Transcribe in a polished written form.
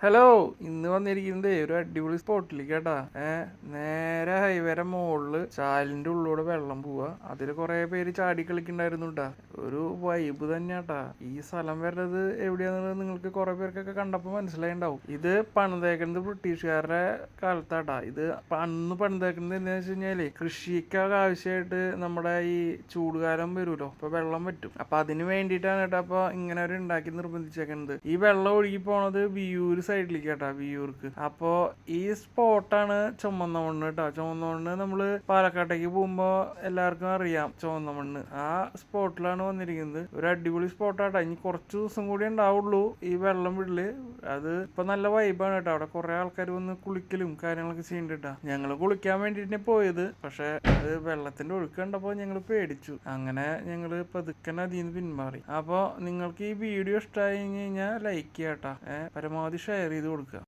Hello. ഇന്ന് വന്നിരിക്കുന്നത് ഒരു അടിപൊളി സ്പോട്ടിലേക്ക് കേട്ടാ. നേരെ ഹൈവേരെ മുകളില് ചാലിന്റെ ഉള്ളിലൂടെ വെള്ളം പോവാ. അതില് കുറെ പേര് ചാടി കളിക്കണ്ടായിരുന്നു കേട്ടാ. ഒരു വൈബ് തന്നെയാട്ടാ. ഈ സ്ഥലം വരുന്നത് എവിടെയാന്നുള്ളത് നിങ്ങൾക്ക് കുറെ പേർക്കൊക്കെ കണ്ടപ്പോൾ മനസ്സിലായിണ്ടാവും. ഇത് പണിതേക്കുന്നത് ബ്രിട്ടീഷുകാരുടെ കാലത്താട്ടാ. ഇത് അന്ന് പണിതേക്കുന്നത് എന്താ വെച്ച് കഴിഞ്ഞാല് കൃഷിക്കൊക്കെ ആവശ്യമായിട്ട് നമ്മുടെ ഈ ചൂടുകാലം വരുമല്ലോ, അപ്പൊ വെള്ളം പറ്റും. അപ്പൊ അതിന് വേണ്ടിയിട്ടാണ് കേട്ടോ അപ്പൊ ഇങ്ങനെ ഒരു ഉണ്ടാക്കി നിർബന്ധിച്ചേക്കുന്നത്. ഈ വെള്ളം ഒഴുകി പോണത് വിയൂര് സൈഡിലേക്ക് കേട്ടാ, വിയൂർക്ക്. അപ്പോ ഈ സ്പോട്ടാണ് ചുമന്ന മണ്ണ് കേട്ടോ. ചുമന്ന മണ്ണ് നമ്മള് പാലക്കാട്ടേക്ക് പോകുമ്പോ എല്ലാവർക്കും അറിയാം ചുവന്ന മണ്ണ്. ആ സ്പോട്ടിലാണ് വന്നിരിക്കുന്നത്. ഒരു അടിപൊളി സ്പോട്ടാട്ടോ. ഇനി കുറച്ച് ദിവസം കൂടി ഉണ്ടാവുള്ളൂ ഈ വെള്ളം വിടല്. അത് ഇപ്പൊ നല്ല വൈബാണ് കേട്ടോ. അവിടെ കുറെ ആൾക്കാർ വന്ന് കുളിക്കലും കാര്യങ്ങളൊക്കെ ചെയ്യണ്ടിട്ടാ. ഞങ്ങള് കുളിക്കാൻ വേണ്ടിട്ട് പോയത്, പക്ഷെ അത് വെള്ളത്തിന്റെ ഒഴുക്ക് കണ്ടപ്പോ ഞങ്ങള് പേടിച്ചു. അങ്ങനെ ഞങ്ങള് പതുക്കനെ അതിന്ന് പിന്മാറി. അപ്പൊ നിങ്ങൾക്ക് ഈ വീഡിയോ ഇഷ്ടമായി കഴിഞ്ഞാൽ ലൈക്ക് ചെയ്യാട്ടാ. പരമാവധി ഷെയർ ചെയ്ത് കൊടുക്കുക.